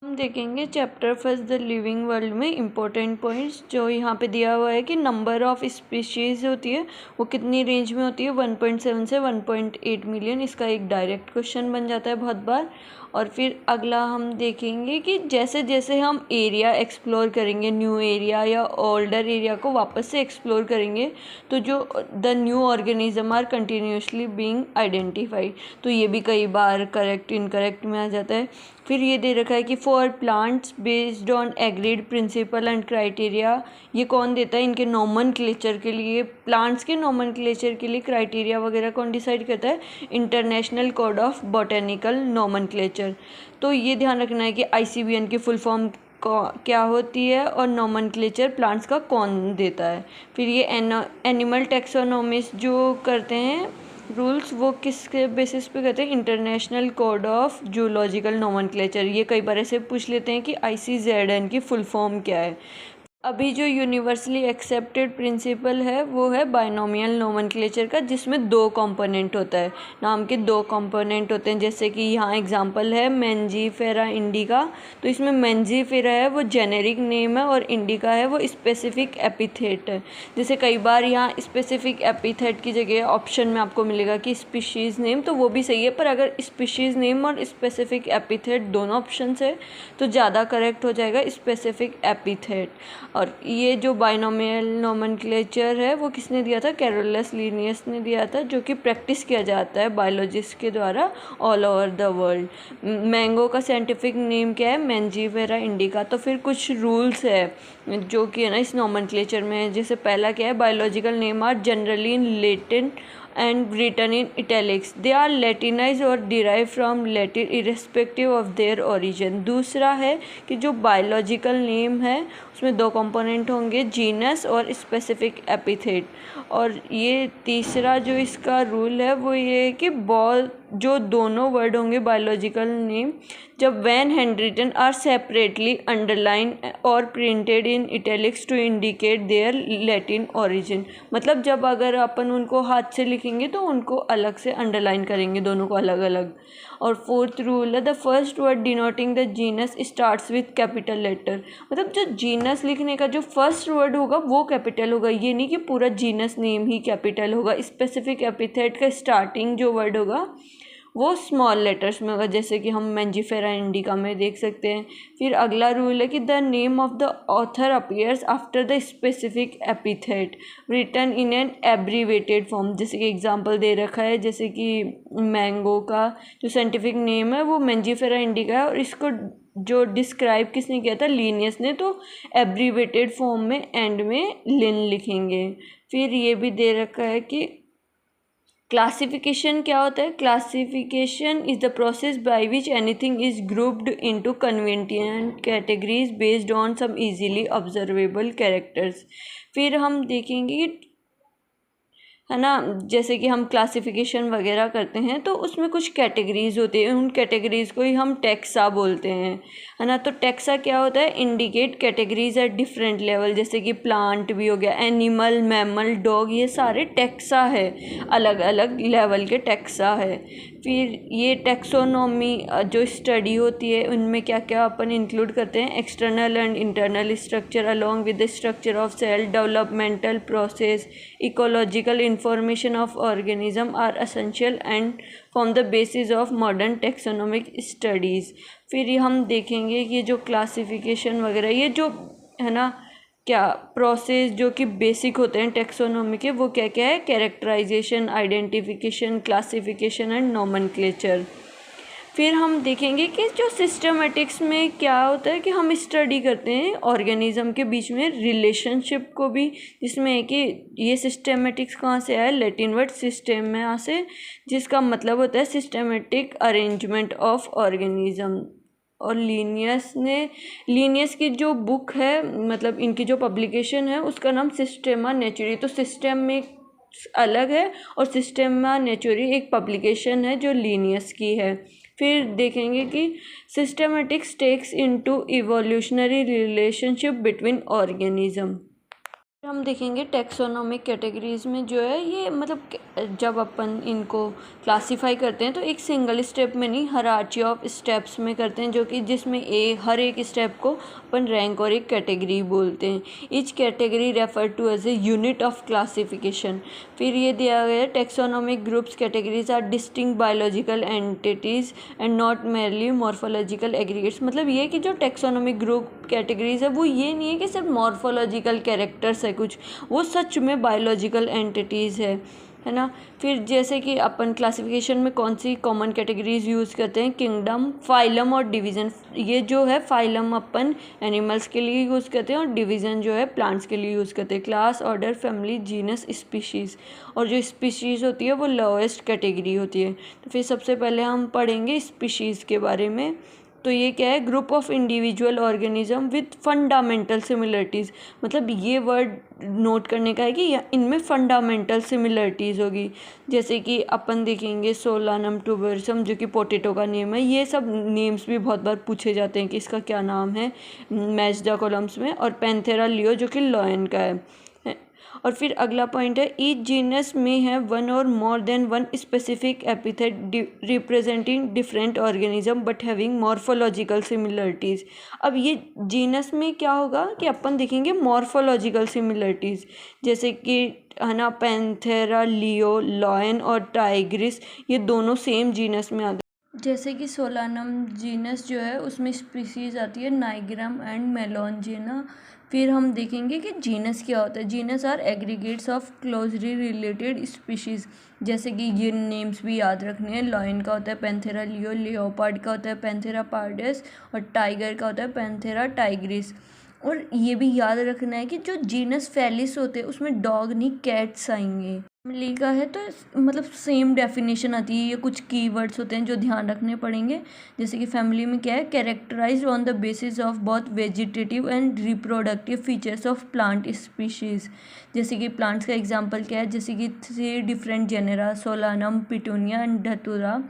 हम देखेंगे chapter first the living world में इम्पोर्टेंट पॉइंट्स जो यहाँ पे दिया हुआ है कि नंबर ऑफ स्पीशीज़ होती है वो कितनी रेंज में होती है 1.7 से 1.8 मिलियन। इसका एक डायरेक्ट क्वेश्चन बन जाता है बहुत बार। और फिर अगला हम देखेंगे कि जैसे जैसे हम एरिया एक्सप्लोर करेंगे, न्यू एरिया या ओल्डर एरिया को वापस से एक्सप्लोर करेंगे, तो जो the new organism are continuously being identified, तो ये भी कई बार करेक्ट इनकरेक्ट में आ जाता है। फिर ये दे रखा है कि for plants based on agreed principle and criteria, ये कौन देता है? इनके नोमेनक्लेचर के लिए, प्लांट्स के नोमेनक्लेचर के लिए क्राइटेरिया वगैरह कौन डिसाइड करता है? International code of botanical nomenclature. तो ये ध्यान रखना है कि ICBN की फुल फॉर्म क्या होती है और नोमेनक्लेचर प्लांट्स का कौन देता है। फिर ये एनिमल टैक्सोनॉमिस्ट जो करते हैं रूल्स, वो किसके बेसिस पे करते हैं? International code of zoological nomenclature. ये कई बार ऐसे पूछ लेते हैं कि ICZN की फुल फॉर्म क्या है। अभी जो यूनिवर्सली एक्सेप्टेड प्रिंसिपल है वो है बाइनोमियल नोमेनक्लेचर का, जिसमें 2 कंपोनेंट होता है, नाम के 2 कंपोनेंट होते हैं। जैसे कि यहाँ एग्जांपल है मेंजीफेरा इंडिका, तो इसमें मेंजीफेरा है वो जेनेरिक नेम है और इंडिका है वो स्पेसिफिक एपिथेट है। जैसे कई बार यहाँ स्पेसिफिक एपिथेट की जगह ऑप्शन में आपको मिलेगा कि स्पीशीज़ नेम, तो वो भी सही है, पर अगर स्पीशीज़ नेम और स्पेसिफिक एपिथेट दोनों ऑप्शन है तो ज़्यादा करेक्ट हो जाएगा स्पेसिफिक एपिथेट। और ये जो बाइनोमियल नोमेनक्लेचर है वो किसने दिया था? कैरोलस लिनियस ने दिया था, जो कि प्रैक्टिस किया जाता है बायोलॉजिस्ट के द्वारा all over the world. Mango का साइंटिफिक नेम क्या है? Mangifera indica. तो फिर कुछ रूल्स है जो कि है ना इस नोमेनक्लेचर में है। जैसे पहला क्या है? Biological name are generally in Latin and written in italics. They are Latinized or derived from Latin irrespective of their origin. दूसरा है कि जो बायोलॉजिकल नेम है उसमें 2 कंपोनेंट होंगे, जीनस और स्पेसिफिक एपिथेट। और ये तीसरा जो इसका रूल है वो ये है कि जो दोनों वर्ड होंगे बायोलॉजिकल नेम, जब when handwritten are separately underline और printed in italics to indicate their Latin origin, मतलब जब अगर अपन उनको हाथ से लिखेंगे तो उनको अलग से अंडरलाइन करेंगे, दोनों को अलग अलग। और 4th रूल है the first word denoting the genus starts with capital letter, मतलब जो जीनस लिखने का जो फर्स्ट वर्ड होगा वो कैपिटल होगा, ये नहीं कि पूरा जीनस नेम ही कैपिटल होगा। स्पेसिफिक एपिथेट का स्टार्टिंग जो वर्ड होगा वो स्मॉल लेटर्स में होगा, जैसे कि हम मेंजीफेरा इंडिका में देख सकते हैं। फिर अगला रूल है कि the name of the author appears after the specific epithet written in an abbreviated form. जैसे कि एग्जांपल दे रखा है, जैसे कि मैंगो का जो साइंटिफिक नेम है वो मेंजीफेरा इंडिका है और इसको जो डिस्क्राइब किसने किया था? लिनियस ने, तो एब्रीवेटेड फॉर्म में एंड में लिन लिखेंगे। फिर ये भी दे रखा है कि क्लासिफिकेशन क्या होता है? Classification is the process by which anything is grouped into convenient categories based on some easily observable characters. फिर हम देखेंगे है ना, जैसे कि हम क्लासिफिकेशन वगैरह करते हैं तो उसमें कुछ कैटेगरीज होती हैं, उन कैटेगरीज को ही हम टैक्सा बोलते हैं, है ना। तो टैक्सा क्या होता है? Indicate categories at different level, जैसे कि प्लांट भी हो गया, एनिमल, मैमल, डॉग, ये सारे टैक्सा है, अलग अलग लेवल के टैक्सा है। फिर ये टैक्सोनॉमी जो स्टडी होती है उनमें क्या क्या अपन इंक्लूड करते हैं? External and internal structure along with the structure of cell, developmental process, ecological information of organism are essential and form the basis of modern taxonomic studies. फिर ये हम देखेंगे कि जो क्लासिफिकेशन वगैरह, ये जो है ना क्या प्रोसेस जो कि बेसिक होते हैं टैक्सोनॉमी के, वो क्या क्या है? Characterization, identification, classification and nomenclature. फिर हम देखेंगे कि जो सिस्टमेटिक्स में क्या होता है कि हम स्टडी करते हैं ऑर्गेनिज्म के बीच में रिलेशनशिप को भी, जिसमें है कि ये सिस्टमेटिक्स कहाँ से आया? लैटिन वर्ड सिस्टम में यहाँ से, जिसका मतलब होता है सिस्टमेटिक अरेंजमेंट ऑफ ऑर्गेनिज्म। और लीनियस की जो बुक है, मतलब इनकी जो पब्लिकेशन है उसका नाम सिस्टेमा नेचुरी, तो सिस्टम में अलग है और सिस्टेमा नेचुरी एक पब्लिकेशन है जो लीनियस की है। फिर देखेंगे कि systematics takes into evolutionary relationship between organism. हम देखेंगे टैक्सोनॉमिक कैटेगरीज में जो है ये मतलब जब अपन इनको क्लासीफाई करते हैं तो एक सिंगल स्टेप में नहीं, हायरार्ची ऑफ स्टेप्स में करते हैं, जो कि जिसमें हर एक स्टेप को अपन रैंक और एक कैटेगरी बोलते हैं। Each category refer to as a unit of classification. फिर ये दिया गया है taxonomic groups categories are distinct biological entities and not merely morphological aggregates. मतलब ये कि जो टैक्सोनॉमिक ग्रुप कैटेगरीज है वो ये नहीं है कि सिर्फ मॉर्फोलॉजिकल कैरेक्टर्स है कुछ, वो सच में बायोलॉजिकल एंटिटीज़ है ना। फिर जैसे कि अपन क्लासिफिकेशन में कौन सी कॉमन कैटेगरीज यूज़ करते हैं, किंगडम, फाइलम और डिवीज़न। ये जो है फाइलम अपन एनिमल्स के लिए यूज़ करते हैं और डिवीज़न जो है प्लांट्स के लिए यूज़ करते हैं। Class, order, family, genus, species. और जो स्पीशीज़ होती है वो लोएस्ट कैटेगरी होती है। तो फिर सबसे पहले हम पढ़ेंगे स्पीशीज़ के बारे में। तो ये क्या है, group of individual organism with fundamental similarities. मतलब ये वर्ड नोट करने का है कि इनमें फंडामेंटल सिमिलरिटीज़ होगी। जैसे कि अपन देखेंगे सोलानम ट्यूबरसम, जो कि पोटैटो का नेम है। ये सब नेम्स भी बहुत बार पूछे जाते हैं कि इसका क्या नाम है मैच द कॉलम्स में। और पैंथेरा लियो जो कि लॉयन का है। और फिर अगला पॉइंट है, ईच जीनस में है वन और more than one specific epithet representing different organism but having morphological similarities. अब ये जीनस में क्या होगा कि अपन देखेंगे मॉर्फोलॉजिकल सिमिलरिटीज़, जैसे कि है ना पैंथेरा लियो, लॉयन और टाइग्रिस, ये दोनों सेम जीनस में आते हैं। जैसे कि सोलानम जीनस जो है उसमें स्पीसीज आती है नाइग्राम एंड मेलोंजिना। फिर हम देखेंगे कि जीनस क्या होता है। Genus are aggregates of closely related species. जैसे कि ये नेम्स भी याद रखने हैं, लॉयन का होता है पैंथेरा लियो, लियोपार्ड का होता है पैंथेरा पार्डेस और टाइगर का होता है पैंथेरा टाइग्रिस। और ये भी याद रखना है कि जो जीनस फेलिस होते हैं उसमें डॉग नहीं कैट्स आएंगे। फैमिली का है तो मतलब सेम डेफिनेशन आती है। ये कुछ कीवर्ड्स होते हैं जो ध्यान रखने पड़ेंगे। जैसे कि फैमिली में क्या है, characterized on the basis of both vegetative and reproductive features of plant species. जैसे कि प्लांट्स का एग्जांपल क्या है, जैसे कि 3 different genera solanum, petunia and धतूरा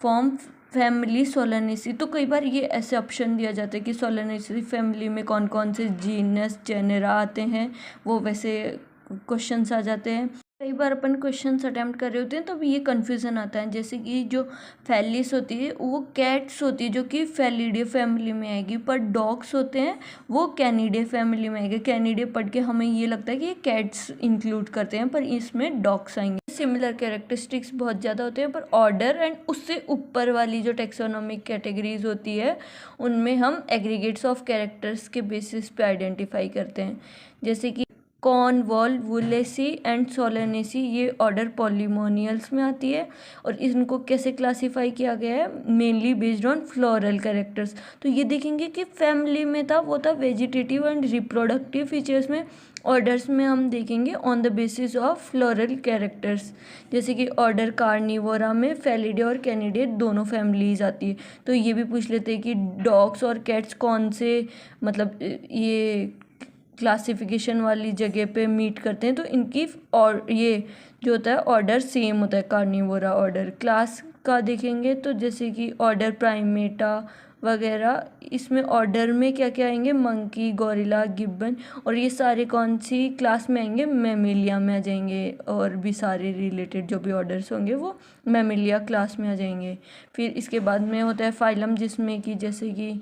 फॉर्म फैमिली सोलानेसी। तो कई बार ये ऐसे ऑप्शन दिया जाता है कि सोलानेसी फैमिली में कौन कौन से जीनस जेनेरा आते हैं, वो वैसे क्वेश्चंस आ जाते हैं। कई बार अपन क्वेश्चंस अटेम्प्ट कर रहे होते हैं तो ये कन्फ्यूज़न आता है। जैसे कि जो फैलिस होती है वो कैट्स होती है जो कि फैलिडे फैमिली में आएगी, पर डॉग्स होते हैं वो कैनिडे फैमिली में आएंगे। कैनिडे पढ़ के हमें ये लगता है कि ये कैट्स इंक्लूड करते हैं, पर इसमें डॉग्स आएंगे। सिमिलर कैरेक्टरिस्टिक्स बहुत ज़्यादा होते हैं, पर ऑर्डर एंड उससे ऊपर वाली जो टैक्सोनॉमिक कैटेगरीज होती है उनमें हम एग्रीगेट्स ऑफ कैरेक्टर्स के बेसिस पे आइडेंटिफाई करते हैं। जैसे कि कॉर्नवॉल्वुलेसी एंड सोलानेसी, ये ऑर्डर पॉलीमोनियल्स में आती है। और इनको कैसे क्लासीफाई किया गया है, mainly based on floral characters. तो ये देखेंगे कि फैमिली में था वो था वेजिटेटिव एंड रिप्रोडक्टिव फीचर्स में। ऑर्डर्स में हम देखेंगे on the basis of floral characters. जैसे कि ऑर्डर कार्निवोरा में फैलिडे और कैनिडे दोनों फैमिलीज आती है। तो ये भी पूछ लेते हैं कि डॉग्स और कैट्स कौन से मतलब ये क्लासिफिकेशन वाली जगह पे मीट करते हैं। तो इनकी और ये जो होता है ऑर्डर सेम होता है कार्निवोरा ऑर्डर। क्लास का देखेंगे तो जैसे कि ऑर्डर प्राइमेटा वगैरह, इसमें ऑर्डर में क्या क्या आएंगे, मंकी, गोरिल्ला, गिब्बन। और ये सारे कौन सी क्लास में आएंगे, मैमेलिया में आ जाएंगे। और भी सारे रिलेटेड जो भी ऑर्डर्स होंगे वो मैमेलिया क्लास में आ जाएंगे। फिर इसके बाद में होता है फाइलम, जिसमें कि जैसे कि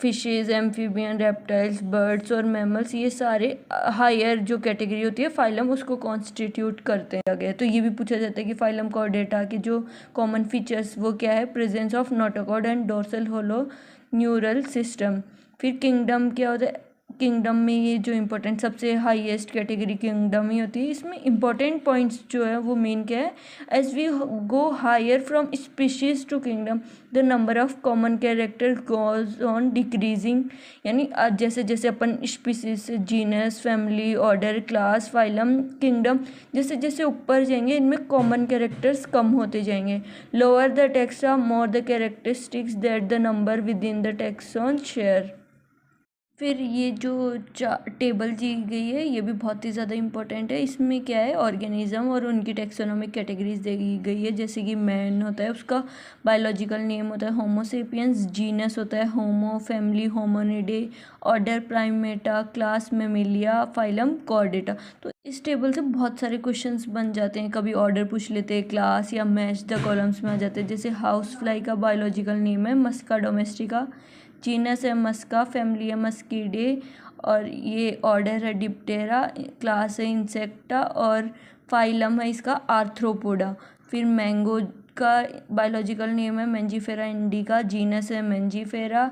फिशेज़, एम्फीबियन, रेप्टाइल्स, बर्ड्स और मैमल्स, ये सारे हायर जो कैटेगरी होती है फाइलम उसको कॉन्स्टिट्यूट करते हैं गए। तो ये भी पूछा जाता है कि फाइलम कॉर्डेटा के जो कॉमन फीचर्स वो क्या है, presence of notochord and dorsal hollow neural system. फिर किंगडम क्या होता है, किंगडम में ये जो इम्पोर्टेंट सबसे हाईएस्ट कैटेगरी किंगडम ही होती है। इसमें इम्पोर्टेंट पॉइंट्स जो है वो मेन क्या है, as we go higher from species to kingdom the number of common character goes on decreasing. यानी जैसे जैसे अपन स्पीशीज से genus, family, order, class, phylum, kingdom जैसे जैसे ऊपर जाएंगे इनमें कॉमन कैरेक्टर्स कम होते जाएंगे। Lower the taxa more the characteristics that the number with in the tax on share. फिर ये जो टेबल दी गई है ये भी बहुत ही ज़्यादा इम्पोर्टेंट है। इसमें क्या है, ऑर्गेनिज्म और उनकी टेक्सोनोमिक कैटेगरीज दी गई है। जैसे कि मैन होता है, उसका बायोलॉजिकल नेम होता है होमो सेपियंस, जीनस होता है homo, family hominidae, order primata, class mammalia, phylum chordata. तो इस टेबल से बहुत सारे क्वेश्चंस बन जाते हैं, कभी ऑर्डर पूछ लेते हैं, क्लास या मैच द कॉलम्स में आ जाते हैं। जैसे हाउस फ्लाई का बायोलॉजिकल नेम है मस्का डोमेस्टिका, जीनस है मस्का, फैमिली है मस्कीडे, और ये ऑर्डर है डिप्टेरा, क्लास है इंसेक्टा, और फाइलम है इसका आर्थ्रोपोडा। फिर मैंगो का बायोलॉजिकल नेम है मेंजीफेरा इंडिका, जीनस है मेंजीफेरा,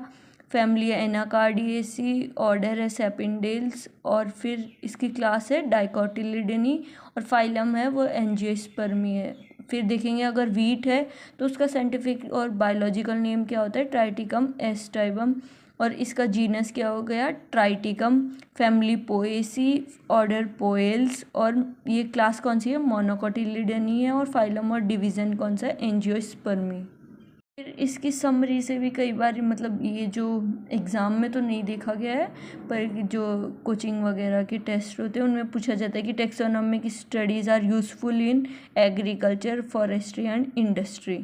फैमिली है एनाकार्डिएसी, ऑर्डर है सेपिंडेल्स, और फिर इसकी क्लास है डाइकोटिलिडनी, और फाइलम है वो एंजियोस्पर्मी है। फिर देखेंगे अगर वीट है तो उसका साइंटिफिक और बायोलॉजिकल नेम क्या होता है, ट्राइटिकम एस्टाइबम, और इसका जीनस क्या हो गया, Triticum, family Poaceae, order Poales, और ये क्लास कौन सी है, मोनोकोटिलिडनी है, और फाइलम और डिवीज़न कौन सा है, एंजियोस्पर्मी। फिर इसकी समरी से भी कई बार मतलब ये जो एग्ज़ाम में तो नहीं देखा गया है, पर जो कोचिंग वगैरह के टेस्ट होते हैं उनमें पूछा जाता है कि taxonomic studies are useful in agriculture, forestry and industry.